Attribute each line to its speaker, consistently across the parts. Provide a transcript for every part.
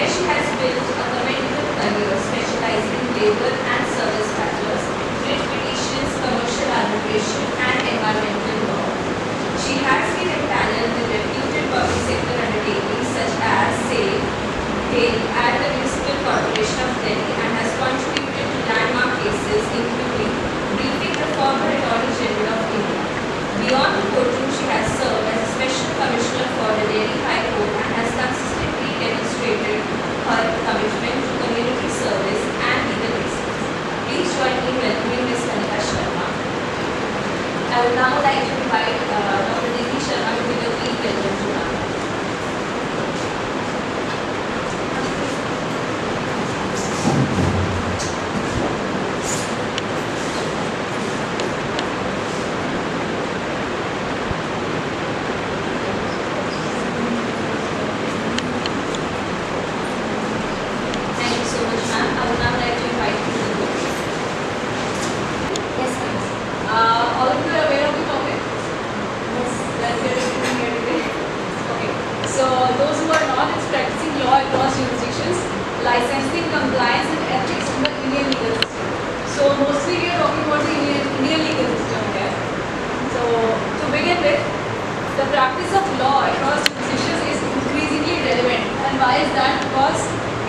Speaker 1: where she has built a commendable career specializing in labor and service matters, writ petitions, commercial arbitration, and environmental law. She has been empaneled with reputed public sector undertakings such as SAFE, HALE at the Municipal Corporation of Delhi and has contributed to landmark cases including briefing the former Attorney General of India. Beyond the courtroom, she has served as a Special Commissioner for the Delhi High Court and has consistently demonstrated her commitment to community service and legal excellence. Please join me in welcoming Ms. Kanika Sharma. I would now like to invite Dr. Diti Sharma to give a brief welcome to her. Licensing, compliance and ethics in the Indian legal system. So mostly we are talking about the Indian legal system here. So to begin with, the practice of law across jurisdictions is increasingly relevant. And why is that? Because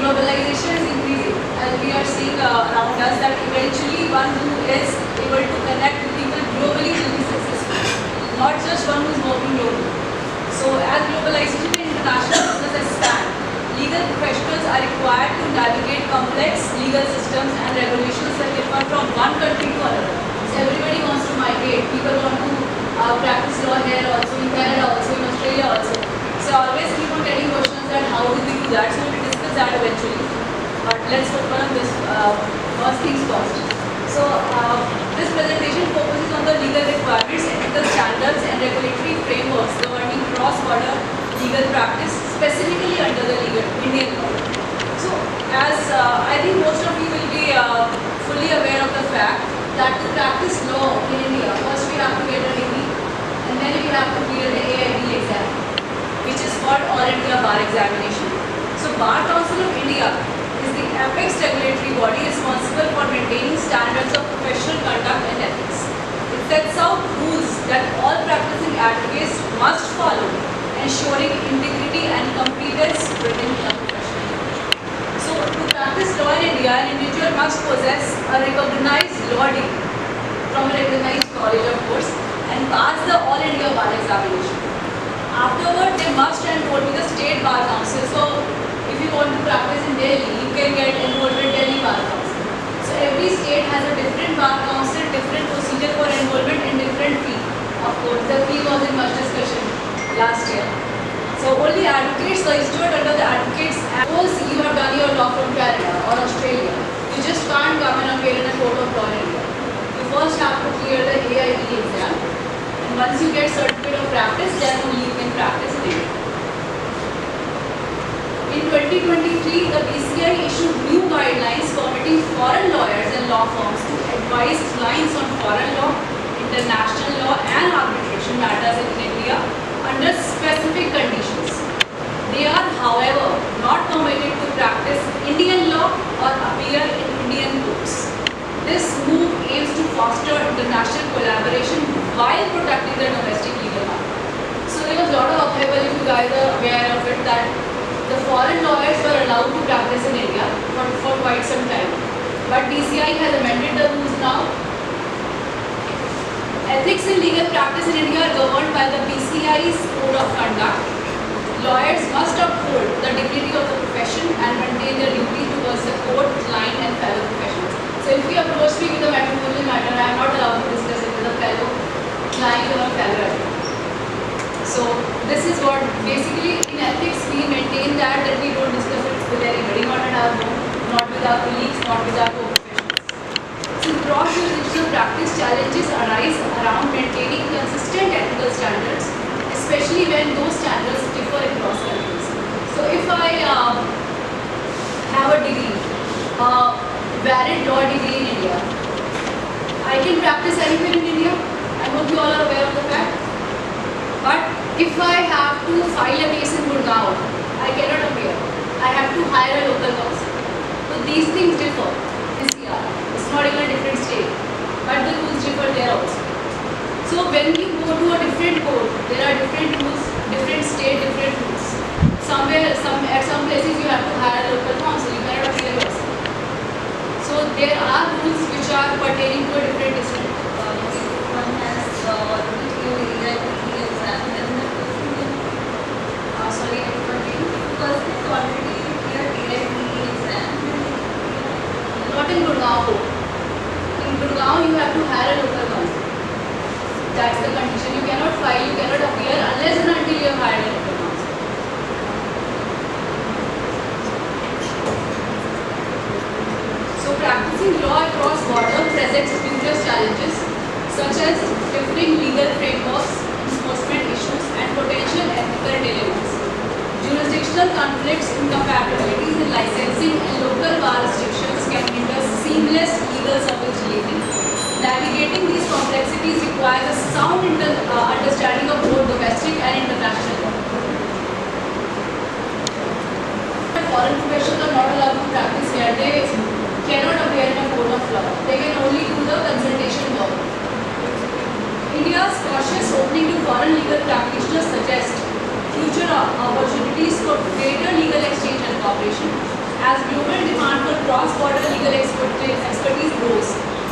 Speaker 1: globalization is increasing. And we are seeing around us that eventually one who is able to connect with people globally will be successful. Not just one who is working globally. So as globalization and international business expand, legal professionals are required to navigate complex legal systems and regulations that differ from one country to another. So everybody wants to migrate. People want to practice law here also, in Canada also, in Australia also. So I always keep on getting questions that how do we do that? So we'll discuss that eventually. But let's focus on this first things first. So this presentation focuses on the legal requirements, ethical standards and regulatory frameworks governing cross-border legal practice, specifically under the Indian law. So, as I think most of you will be fully aware of the fact that to practice law in India, first we have to get a degree and then we have to clear the AIB exam, which is called All India Bar Examination. So, Bar Council of India is the apex regulatory body responsible for maintaining standards of professional conduct and ethics. It sets out rules that all practicing advocates must follow, ensuring integrity and competence within the profession. So, to practice law in India, an individual must possess a recognized law degree from a recognized college, of course, and pass the All India Bar Examination. Afterward, they must enroll with the State Bar Council. So, if you want to practice in Delhi, you can get enrolled with Delhi Bar Council. So, every state has a different Bar Council, different procedure for enrollment, and different fee. Of course, the fee was in much discussion last year. So only advocates registered under the advocates. Suppose you have done your law from Canada or Australia, you just can't come and appear in a court of law in India. You first have to clear the AIB exam, and once you get certificate of practice, then only you can practice in India. In 2023, the BCI issued new guidelines permitting foreign lawyers and law firms to advise clients on foreign law, international law and arbitration matters in India under specific conditions. They are, however, not permitted to practice Indian law or appear in Indian courts. This move aims to foster international collaboration while protecting the domestic legal market. So there was a lot of upheaval, if you guys are aware of it, that the foreign lawyers were allowed to practice in India for quite some time. But DCI has amended the rules now. Ethics in legal practice in India are governed by the BCI's Code of Conduct. Lawyers must uphold the dignity of the profession and maintain their duty towards the court, client and fellow professionals. So if you approach me with a matrimonial matter, I am not allowed to discuss it with a fellow client or a fellow advocate. So this is what basically in ethics we maintain that we don't discuss it with anybody, not at our home, not with our colleagues, not with our co-professionals. In cross-jurisdictional practice, challenges arise around maintaining consistent ethical standards, especially when those standards differ across countries. So if I have a degree, a valid law degree in India, I can practice anywhere in India. I hope you all are aware of the fact. But if I have to file a case in Gurgaon, I cannot appear. I have to hire a local counsel. So these things differ. It's not even a different state, but the rules differ there also. So when you go to a different court, there are different rules, different state, different rules. At some places you have to hire a local counsel, you cannot appeal yourself. So there are rules which are pertaining to a different district.
Speaker 2: One has already cleared the exam, then the
Speaker 1: Sorry, I can't hear you.
Speaker 2: person is already cleared the exam.
Speaker 1: Not in Gurgaon. In Gurgaon, you have to hire a local counsel. That's the condition. You cannot file, you cannot appear unless and until you have hired a local counsel. So practicing law across border presents numerous challenges such as differing legal frameworks, enforcement issues, and potential ethical dilemmas. Jurisdictional conflicts, incompatibilities in licensing, and local bar restrictions can hinder seamless legal service delivery. Navigating these complexities requires a sound understanding of both domestic and international law. Foreign professionals are not allowed to practice here. They cannot appear in a court of law. They can only do the consultation work. India's cautious opening to foreign legal practitioners suggests future opportunities for greater legal exchange and cooperation. As global demand for cross-border legal expertise grows,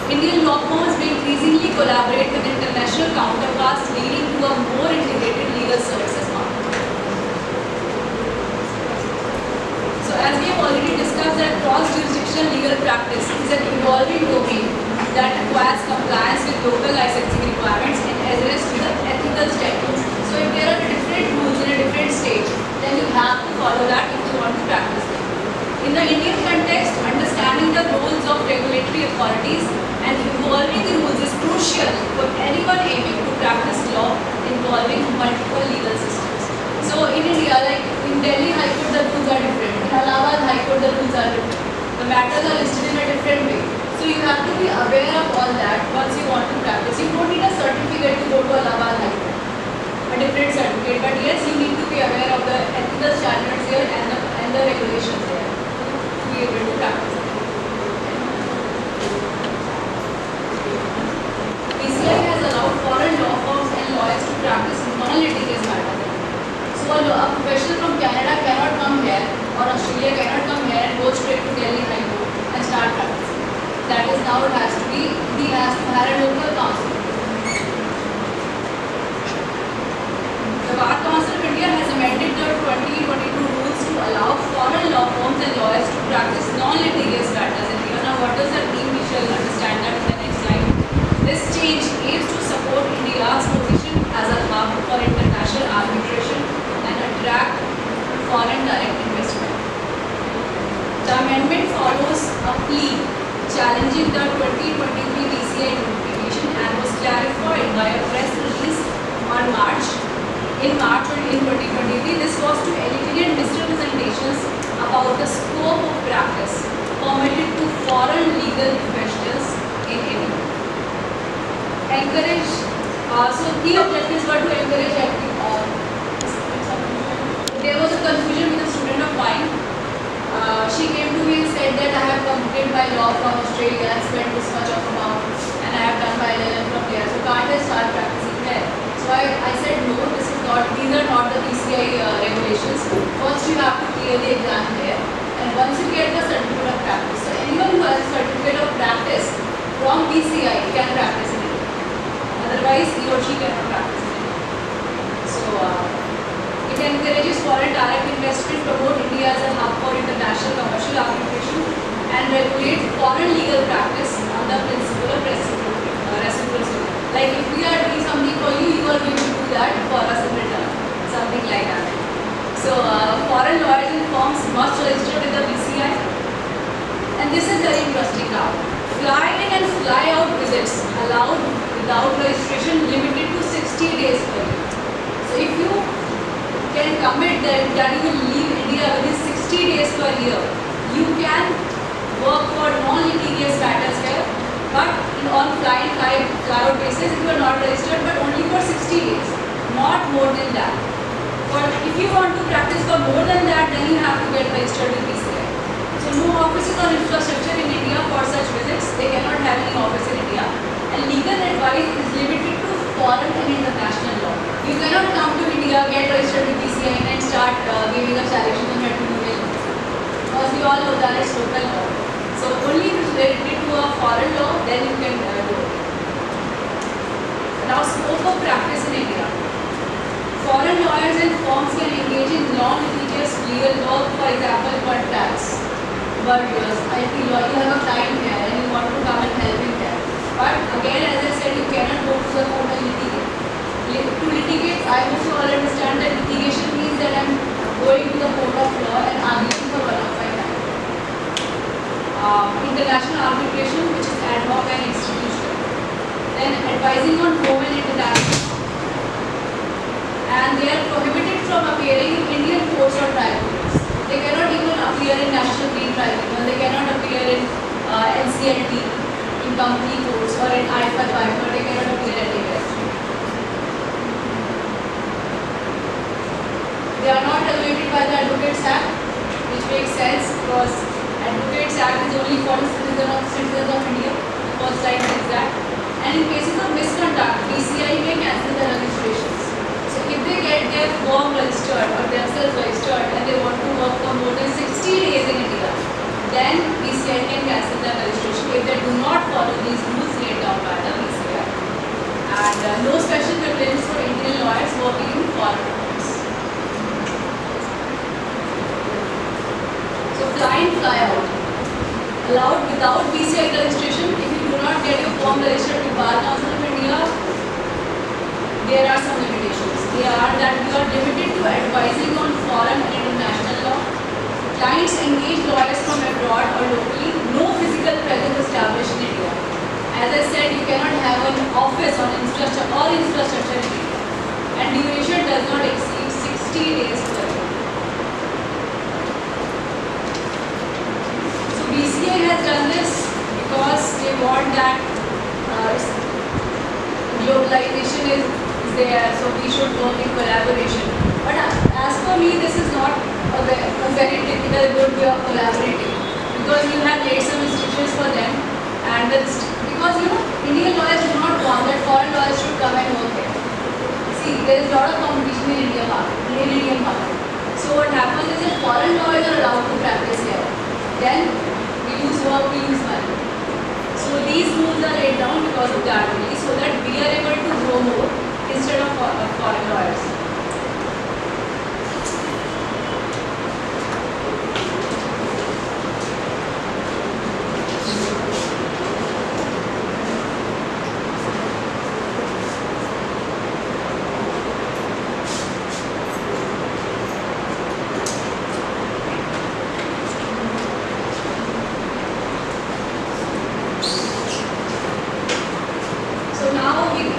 Speaker 1: Indian law firms may increasingly collaborate with international counterparts, leading to a more integrated legal services market. So as we have already discussed, that cross-jurisdictional legal practice is an evolving domain that requires compliance with local licensing requirements and adherence to the ethical standards. So if there are different rules in a different state, then you have to follow that if you want to practice them. In the Indian context, understanding the roles of regulatory authorities and evolving the rules is crucial for anyone aiming to practice law involving multiple legal systems. So in India, like in Delhi High Court, the rules are different. In Allahabad High Court, the rules are different. The matters are listed in a different way. So you have to be aware of all that once you want to practice. You don't need a certificate to go to Allahabad High Court, a different certificate. But yes, you need to be aware of the ethical standards here and the regulations here to be able to practice. PCI has allowed foreign law firms and lawyers to practice non-litigious matters. So a professional from Canada cannot come here, or Australia cannot come here and go straight to Delhi High Court and start practicing. That is now it has to be, he has to hire a local counsel. The Bar Council of India has amended the 2022 rules to allow foreign law firms and lawyers to practice non-litigious matters in India. Now what does that mean? We shall understand that in the next slide. This change aims to support India's position as a hub for international arbitration and attract foreign direct investment. The amendment follows a plea challenging the 2023 PCI notification and was clarified by a press release in March 2023. This was to eliminate misrepresentations about the scope of practice permitted to foreign legal professionals in India. So key objectives were to encourage there was a confusion with a student of mine. She came to me and said that I have completed my law from Australia and spent this much of amount, and I have done my LLM from there. So can't I start practicing there? So I said no, these are not the PCI regulations. First you have to clear the exam there, and once you get the certificate of practice. So anyone who has a certificate of practice from PCI can practice in it. Otherwise he or she cannot practice in it. So it encourages foreign direct investment, promote India as a hub for international commercial arbitration, and regulate foreign legal practice on the principle of reciprocity. Like if we are doing something for you, you are going to do that for us in return. Something like that. So foreign lawyers and firms must register with the PCI. And this is very interesting now. Fly in and fly out visits allowed without registration, limited to 60 days per year. So if you can commit that you will leave India within 60 days per year, you can work for non-litigious matters here, but on fly out basis if you are not registered, but only for 60 days, not more than that. But if you want to practice for more than that, then you have to get registered with BCI. So no offices or infrastructure in India for such visits. They cannot have any office in India. And legal advice is limited to foreign and international law. You cannot come to India, get registered with BCI and then start giving a challenge to matrimonial. Because we all know that is local law. So only if it's related to a foreign law, then you can do it. Now scope of practice in India. Foreign lawyers and firms can engage in non-litigious legal work, for example, contracts. But IP law, you have a client here and you want to come and help him there. But again, as I said, you cannot go to the court and litigate. To litigate, I hope you all understand that litigation means that I am going to the court of law and arguing for one of my rights. International arbitration, which is ad hoc and institutional. Then advising on home and international. And they are prohibited from appearing in Indian courts or tribunals. They cannot even appear in National Green Tribunal. They cannot appear in NCLT, in company courts or in IFR. They cannot appear anywhere. They are not regulated by the Advocates Act, which makes sense because Advocates Act is only for the citizens of India. The first line says that. And in cases of misconduct, BCI may cancel the registrations. So if they get their firm registered or themselves registered and they want to work for more than 60 days in India, then BCI can cancel their registration if they do not follow these rules laid down by the BCI. And no special privileges for Indian lawyers working in foreign courts. So fly in, fly out. Allowed without BCI registration. If you do not get your firm registered with Bar Council of India, there are some limitations. They are that you are limited to advising on foreign and international law. Clients engage lawyers from abroad or locally. No physical presence established in India. As I said, you cannot have an office on infrastructure in India. And duration does not exceed 60 days per year. So BCI has done this because they want that globalization is there, so we should work in collaboration. But as for me, this is not a very typical good way of collaborating, because you have laid some restrictions for them, and because Indian lawyers do not want that foreign lawyers should come and work here. See, there is a lot of competition in Indian market. So what happens is that foreign lawyers are allowed to practice here. Then we lose work, we lose money. So these rules are laid down because of that only, so that we are able to grow more instead of foreign lawyers.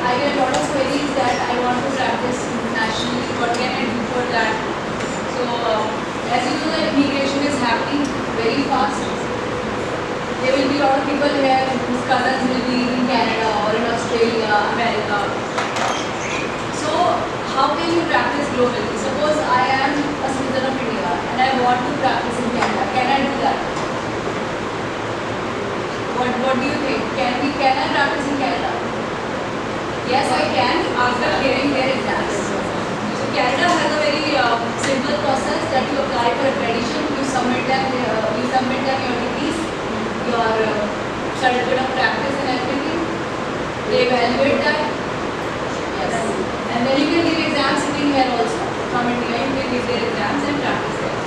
Speaker 1: I get a lot of queries that I want to practice internationally. What can I do for that? So, as you know, that immigration is happening very fast. There will be a lot of people here whose cousins will be in Canada or in Australia, America. So, how can you practice globally? Suppose I am a citizen of India and I want to practice in Canada. Can I do that? What do you think? Can I practice in Canada? Yes, I can after clearing their exams. So Canada has a very simple process that you apply for accreditation, you submit them your degrees, your certificate of practice and everything. They evaluate that. Yes. And then you can give exams sitting here also. From India, you can give their exams and practice there.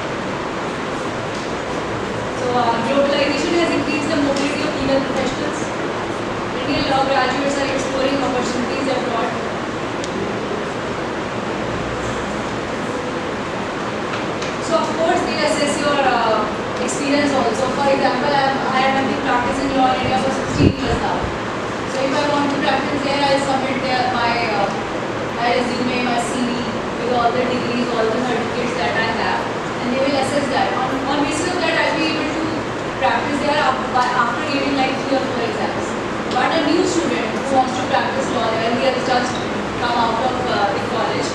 Speaker 1: So globalization has increased the mobility of legal professionals. Indian law graduates are exploring opportunities abroad. So of course they assess your experience also. For example, I have been practicing law in India for 16 years now. So if I want to practice there, I will submit my resume, my CV with all the degrees, all the certificates that I have, and they will assess that. On basis of that, I will be able to practice there after giving like 3 or 4 exams. But a new student who wants to practice law and he has just come out of the college,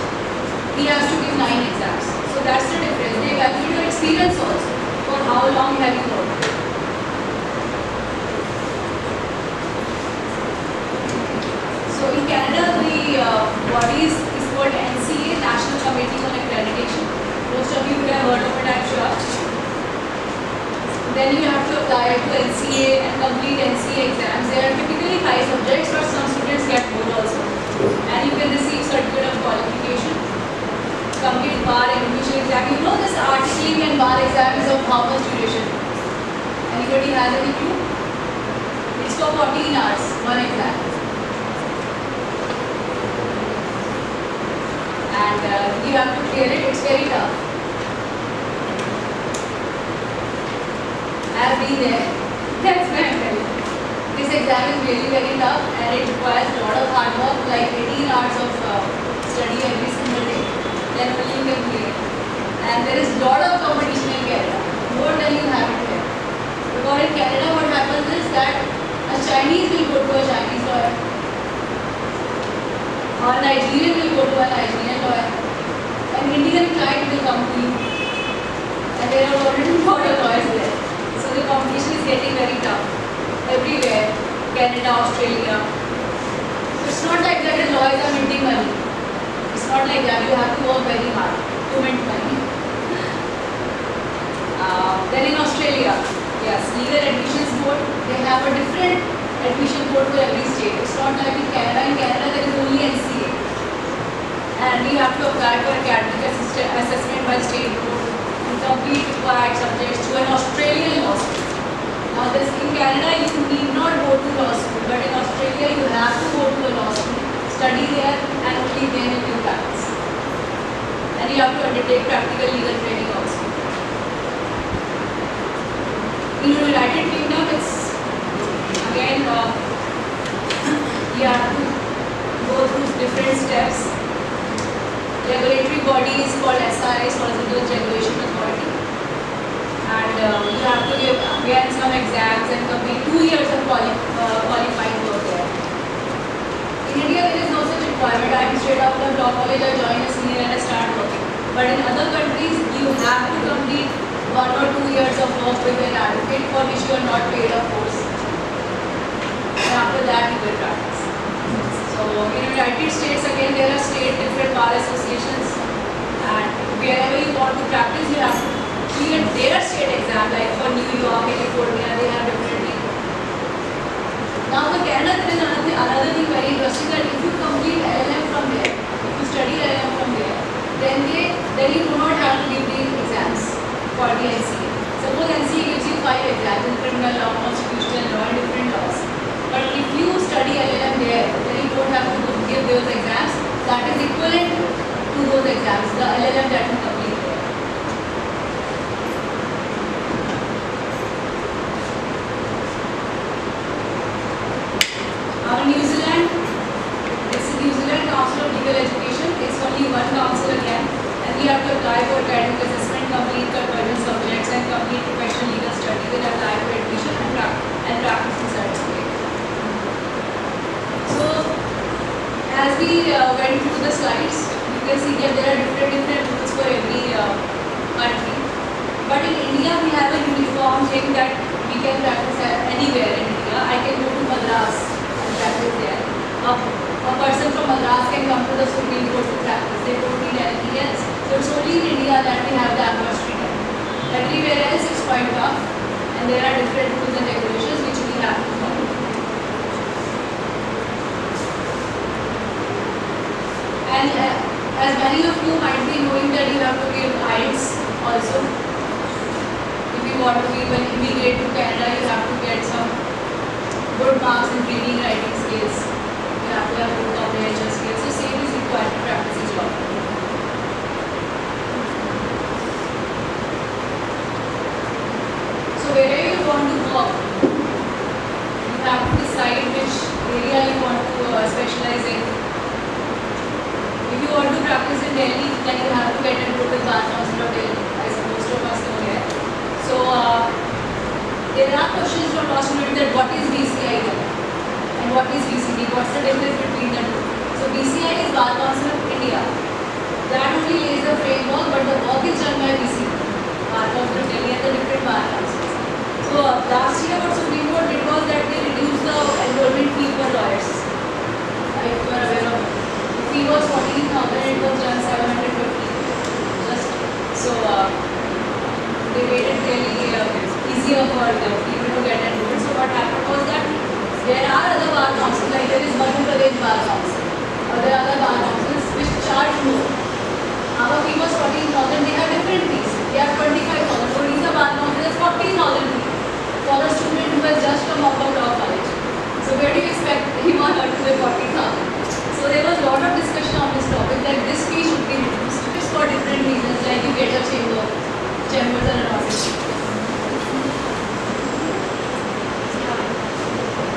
Speaker 1: he has to give 9 experience also. For how long have you worked? So in Canada, the body is called NCA, National Committee on Accreditation. Most of you would have heard of it, I'm sure. Then you have to apply to NCA and complete NCA exams. There are typically 5 subjects, but some students get more also. And you can receive certificate of qualification. Complete bar and admission exam. You know this articling and bar exam is of how much duration? Anybody has any clue? It's for 14 hours, one exam. And you have to clear it. It's very tough. I have been there. That's why I'm telling you. This exam is really very tough and it requires a lot of hard work, like 18 hours of study every single day. Then only you can clear it. And there is a lot of competition in Canada, more than you have it here. Because in Canada what happens is that a Chinese will go to a Chinese lawyer, or a Nigerian will go to a Nigerian lawyer, an Indian client will come to you. And there are already a lot of lawyers there. So the competition is getting very tough everywhere, Canada, Australia. So it's not like that the lawyers are minting money. It's not like that. You have to work very hard to mint money. Then in Australia, yes, Legal Admissions Board, they have a different admission board for every state. It's not like in Canada. In Canada, there is only NCA. And we have to apply for academic assessment by state board and complete required subjects to an Australian law school. Now this in Canada you need not go to law school, but in Australia you have to go to a law school, study there and only then you can practice. And you have to undertake practical legal training also. In the United Kingdom it's again you have to go through different steps. Regulatory body is called SRA, Solicitors Regulation Authority. And you have to give again some exams and complete 2 years of qualified work there. In India, there is no such requirement. I am straight out of law college, I join a senior and I start working. But in other countries, you have to complete 1 or 2 years of work with an advocate for which you are not paid, of course. And after that, you will practice. So in the United States, again, there are different bar associations. And wherever you want to practice, you have to clear their state exam, like for New York, California, they have differently. Now the Canada, there is another thing very interesting, that if you complete LLM from there, if you study LLM from there, then you do not have to give the exams for the NCA. Suppose NCA gives you 5 exams in criminal law, constitutional law and different laws. But if you study LLM there, then you don't have to give those exams. That is equivalent to those exams, the LLM that you complete there. Now in New Zealand, it's the New Zealand Council of Legal Education. It's only one council again, and we have to apply for academic assessment, complete conversion subjects, and complete professional legal study. Then apply for admission and practicing certificate. So, as we went through the slides, you can see that there are different rules for every country. But in India, we have a uniform thing that we can practice anywhere in India. I can go to Madras and practice there. A person from Madras can come to the Supreme Court to practice. They don't need anything else. So it's only in India that we have the adverse treatment. Everywhere else it's quite tough, and there are different rules and regulations which we have to follow. And as many of you might be knowing that you have to give IELTS also. If you want to immigrate to Canada, you have to get some good marks in reading, writing skills. You have to have good comprehension skills. So same is required to practice this law. So wherever you want to work, you have to decide which area you want to specialize in. If you want to practice in Delhi, then you have to get enrolled with Bar Council of Delhi, as most of us know here. So there are questions from law students that what is BCI and what is BCD, what's the difference between the two. So BCI is Bar Council of India. That only lays the framework, but the work is done by BCD, Bar Council of Delhi and the different bar councils. So last year what Supreme Court did was that they reduced the enrollment fee for lawyers. If you are aware of it. The fee was 14,000 and it was done 750. Just so they made it really easier for people to get enrolled. So what happened was that there are other bar councils, like there is Madhya Pradesh Bar Council, or there are other bar councils which charge more. Our fee was 14,000, they have different fees. They have 25,000. So Odisha Bar Council is 40,000 fee for a student who has just come out of law college. So where do you expect him or her to pay 40,000? So there was a lot of discussion on this topic that this fee should be reduced. It's for different reasons, like you get a chambers and an office.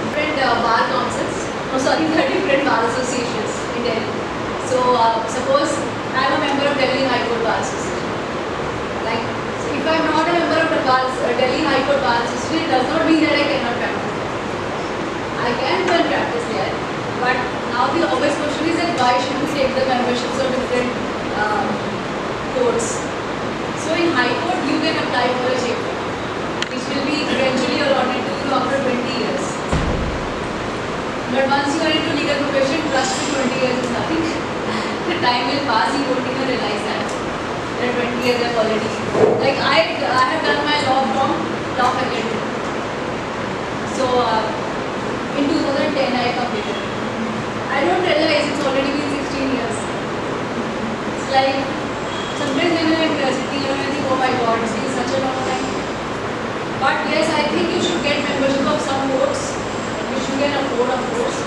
Speaker 1: Different bar councils, there are different bar associations in Delhi. So suppose I am a member of Delhi High Court Bar Association. Like, so if I am not a member of the Delhi High Court Bar Association, it does not mean that I cannot practice there. I can go and practice there, but now the obvious question is that why should we take the memberships of different courts? So in High Court, you can apply for a chamber, which will be eventually allotted to you after 20 years. But once you are into legal profession, plus 20 years is nothing. The time will pass, you won't even realize that 20 years have already. Like I have done my law from law faculty. So in 2010 I completed. I don't realize it's already been 16 years. It's like sometimes when I'm in university, I think, oh my God, it's been such a long time. But yes, I think you should get membership of some courts, which you can afford, of course.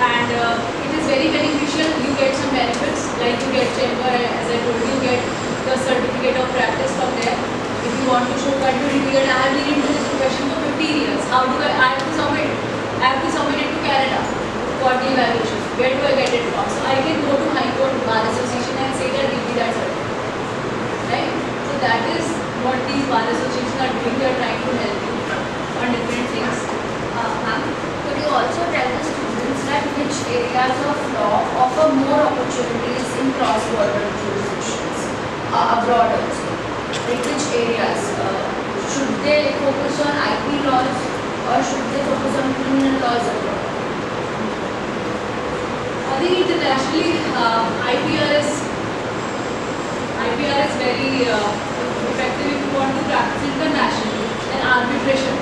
Speaker 1: And it is very beneficial. You get some benefits, like you get chamber, as I told you, get the certificate of practice from there. If you want to show continuity that I have been into this profession for 15 years, how do I have to submit it? I have to submit it to Canada for the evaluation. Where do I get it from? So I can go to High Court Bar Association and say that give me that certificate. Right? So that is what these bar associations are doing. They are trying to help you on different things.
Speaker 2: Ma'am, could you also tell the students that which areas of law offer more opportunities in cross-border jurisdictions, abroad also? Like which areas? Should they focus on IP laws or should they focus on criminal laws abroad?
Speaker 1: I think internationally, IPR is very effective if you want to practice internationally. And arbitration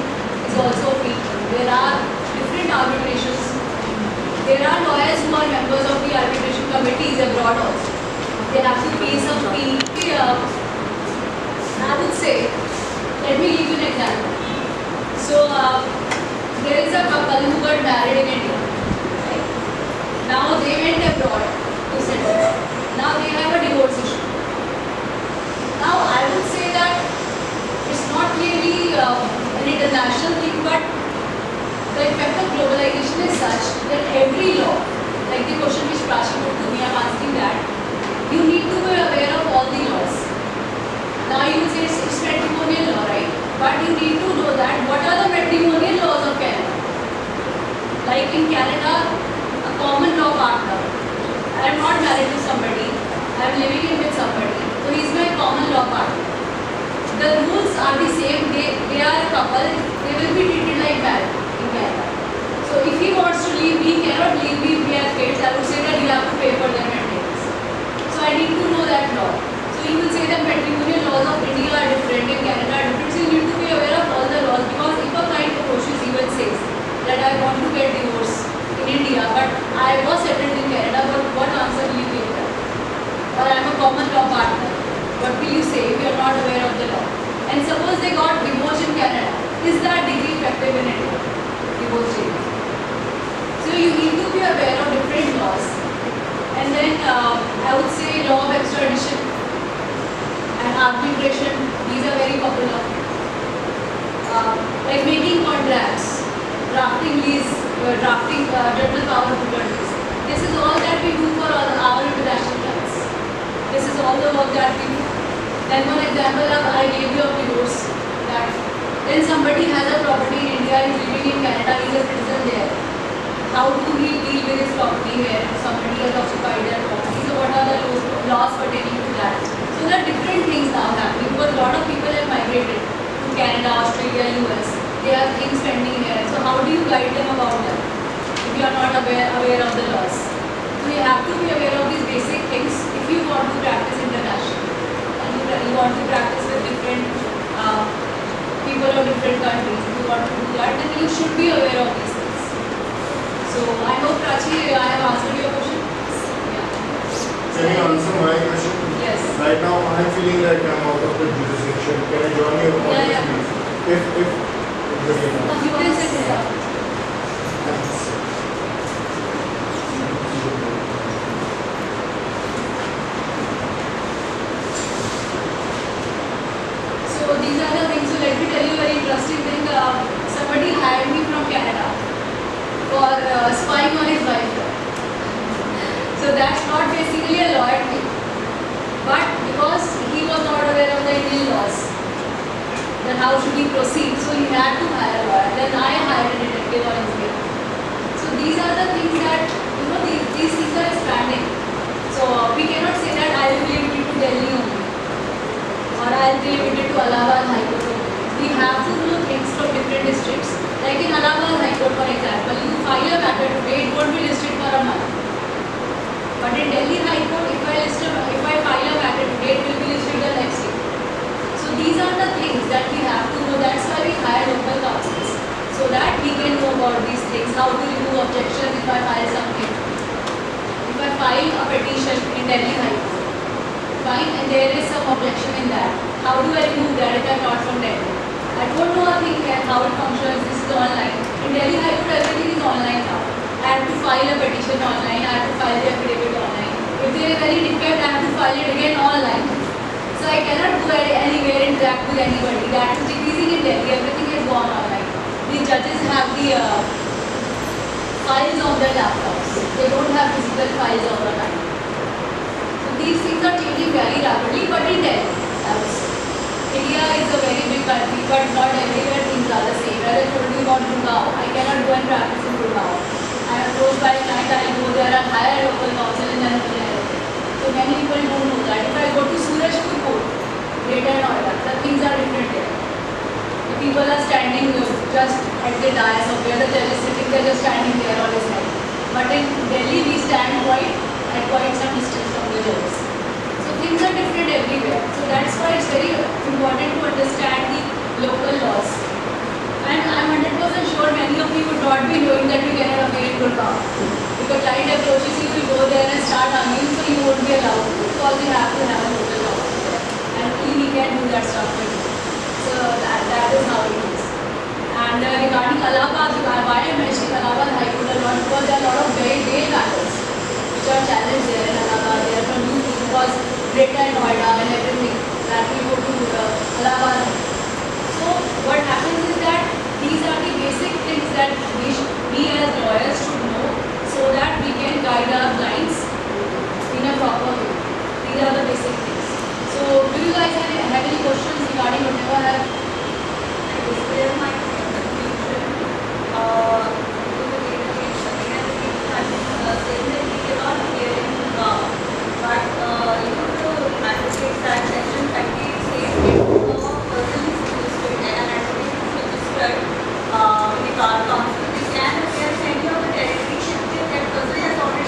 Speaker 1: is also a feature. There are different arbitrations. There are lawyers who are members of the arbitration committees abroad also. They have to pay some fee. I would say, let me give you an example. So, there is a couple who got married in India. Right? Now they went abroad to settle. Now they have a divorce issue. Now I would say that it's not really an international thing, but the effect of globalization is such that every law, like the question which Prachi put to me, I'm asking that, you need to be aware of all the laws. Now you say it's matrimonial law, right? But you need to know that what are the matrimonial laws of Canada. Like in Canada, a common law partner. I am not married to somebody, I am living in with somebody. So he is my common law partner. The rules are the same, they are a couple, they will be treated like marriage in Canada. So if he wants to leave me, he cannot leave me if we have kids, I would say that you have to pay for their maintenance. So I need to know that law. So you will say that matrimonial laws of India are different, in Canada are different, so you need to be aware of all the laws, because if a client approaches you and says that I want to get divorced in India, but I was settled in Canada, but what answer will you give them? Or I am a common law partner. What will you say if you are not aware of the law? And suppose they got divorced in Canada, is that degree effective in India? Divorce degree. So you need to be aware of different laws. And then I would say law of extradition and arbitration, these are very popular. Like making contracts, drafting lease, drafting general power of attorneys. This is all that we do for our international clients. This is all the work that we do. Then one example I gave you of divorce. That then somebody has a property in India, is living in Canada, he is a citizen there. How do we deal with his property where somebody has occupied their property? So what are the laws pertaining to that? So there are different things now happening. because a lot of people have migrated to Canada, Australia, US. They have things pending here. So how do you guide them about them if you are not aware of the laws? So you have to be aware of these basic things if you want to practice internationally and you want to practice with different people of different countries. If you want to do that, then you should be aware of these things. So I hope, Prachi, I have answered your question.
Speaker 3: Can you answer my question?
Speaker 1: Yes.
Speaker 3: Right now, I'm feeling like I'm out of the jurisdiction. Can I join you on this, please? If the game.
Speaker 1: You can set it up.
Speaker 3: Thanks.
Speaker 1: So these are the things. So let me tell you a very interesting thing. Somebody hired me from Canada for spying on his wife. So that's not basically a lawyer thing. But because he was not aware of the Indian laws, then how should he proceed? So he had to hire a lawyer. Then I hired a detective on his behalf. So these are the things that, these things are expanding. So we cannot say that I will be limited to Delhi only, or I will be limited to Allahabad High Court only. We have to know things from different districts. Like in Allahabad High Court, for example, you file a matter today, it won't be listed for a month. But in Delhi High Court, if I file a matter today, it will be listed the next day. So these are the things that we have to know. That's why we hire local counsels, so that we can know about these things. How to remove objections if I file something. If I file a petition in Delhi High Court, fine, and there is some objection in that. How do I remove that if I am not from Delhi? I don't know a thing yet how it functions. This is online. In Delhi High Court, everything is online now. I have to file a petition online. I have to file the affidavit online. If there is any defect, I have to file it again online. So I cannot go anywhere, interact with anybody. That is decreasing in Delhi. Everything is gone online. The judges have the files on their laptops. They don't have physical files all the time. So these things are changing very rapidly, but in Delhi, I would say. India is a very big country, but not everywhere things are the same. As I told you about Gurgaon, I cannot go and practice in Gurgaon. I am approached by a client, I will go there and hire a local counsel and then apply. So many people don't know that. If I go to Surajpur Court, Greater Noida, the things are different there. The people are standing just at the dais of where the judge is sitting, they are just standing there all his life. But in Delhi, we stand at quite some distance from the judges. So things are different everywhere. So that's why it's very important to understand the local laws. And I'm 100% sure many of you would not be knowing that you cannot appear in Gurgaon. If a client approaches you, you go there and start arguing, so you won't be allowed to, because you have to have a local counsel there. And only we can do that stuff for you. So that is how it is. And regarding Allahabad, why I mentioned Allahabad High Court a lot, because there are a lot of very bail matters which are challenged there in Allahabad. They are from you because Greater Noida and everything that we go to Allahabad. So what happens is that these are the basic things that we as lawyers should know, so that we can guide our clients in a proper way. These are the basic things. So do you guys have any questions regarding whatever I have?
Speaker 4: Is there my confusion? Saying that we cannot hear in Gurgaon, but the magistrate act section 38 says if the person is registered and an advocate is registered with our council, they can appear any of the territory that person has already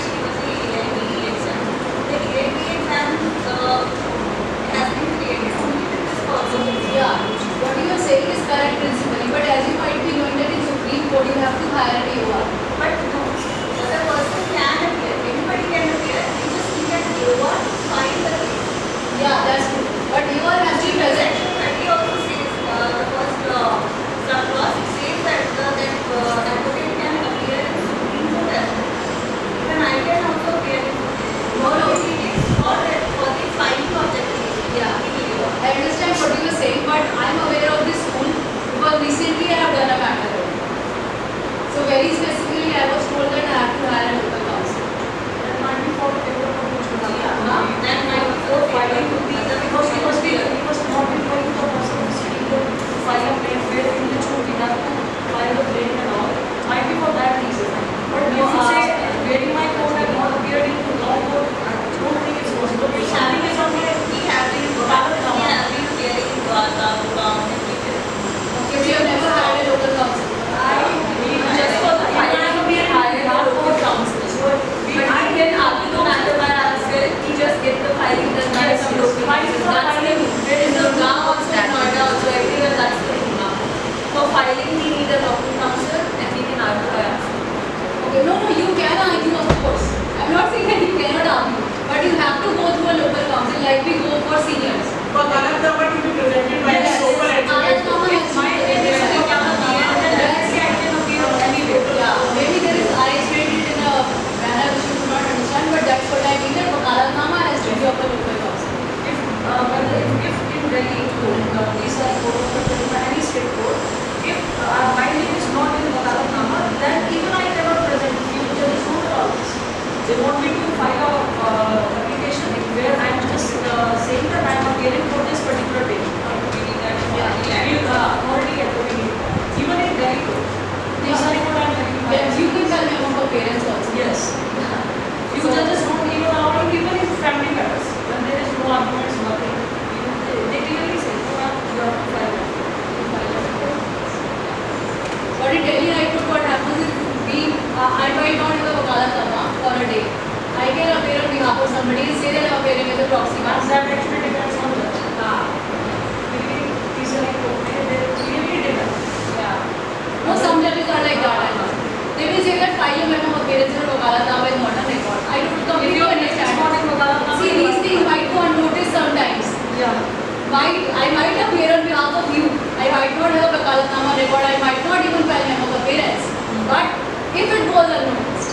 Speaker 1: I might appear on behalf of you. I might not have a Vakalatnama record. I might not even file memo of appearance. But if it goes unnoticed,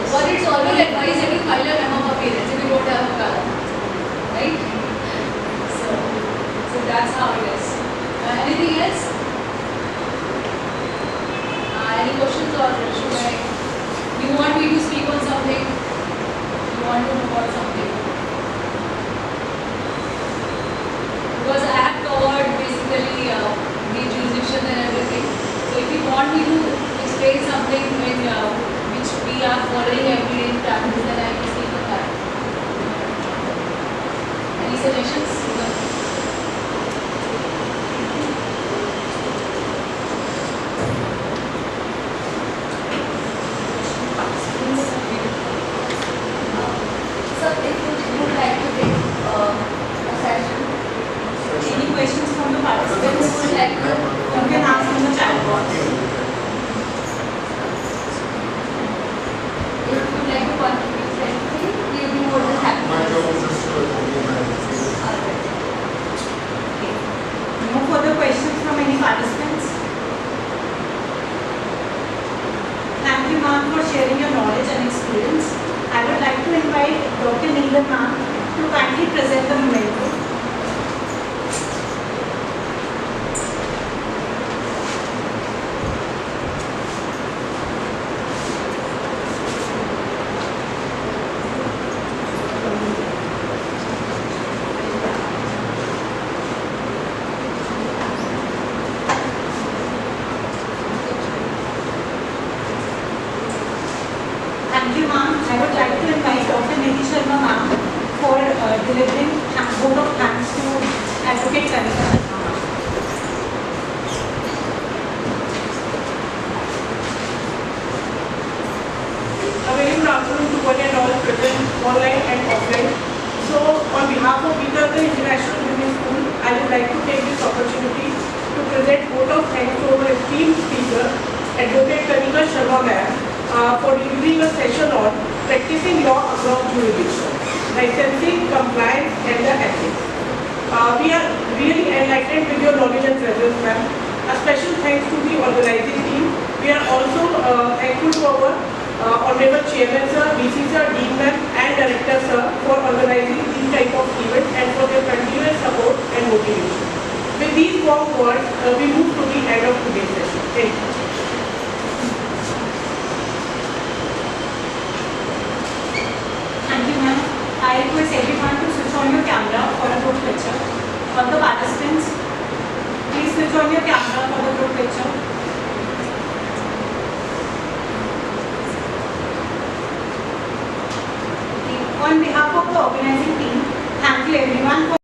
Speaker 1: but it's always advised that you file a memo of appearance if you don't have a Vakalatnama. Right? So that's how it is. Anything else? Any questions or should I? You want me to speak on something? You want to know about something? Because I have covered basically the jurisdiction and everything. So if you want me to explain something which we are following every day in practice, then I can speak on that. Any suggestions?
Speaker 2: So if you would like to take a session,
Speaker 4: Any questions from the participants?
Speaker 2: would like to
Speaker 4: You can ask in the chat box.
Speaker 2: if you would like to contribute anything, we'll be more than happy.
Speaker 3: My job is just to be my
Speaker 2: Alright.
Speaker 4: No further questions from any participants? Thank you, ma'am, for sharing your knowledge and experience. I would like to invite Dr. Neelam ma'am to kindly present the memento. Thank you, ma'am. I would like to invite Dr. Nidhi Sharma ma'am for delivering vote of thanks to Advocate Kanika Sharma ma'am.
Speaker 5: A very good afternoon to one and all present online and offline. So on behalf of the International Women's School, I would like to take this opportunity to present vote of thanks to our esteemed speaker, Advocate Kanika Sharma ma'am, for delivering a session on practicing law across jurisdiction, licensing, compliance and the ethics. We are really enlightened with your knowledge and presence, ma'am. A special thanks to the organizing team. We are also thankful to our Honorable Chairman Sir, DC Sir, Dean Ma'am and Director Sir for organizing these type of events and for their continuous support and motivation. With these warm words, we move to the end of today's session. Thank you.
Speaker 4: Thank you, ma'am. I request everyone to switch on your camera for a group picture. All the participants, please switch on your camera for the group picture. On behalf of the organizing team, thank you everyone for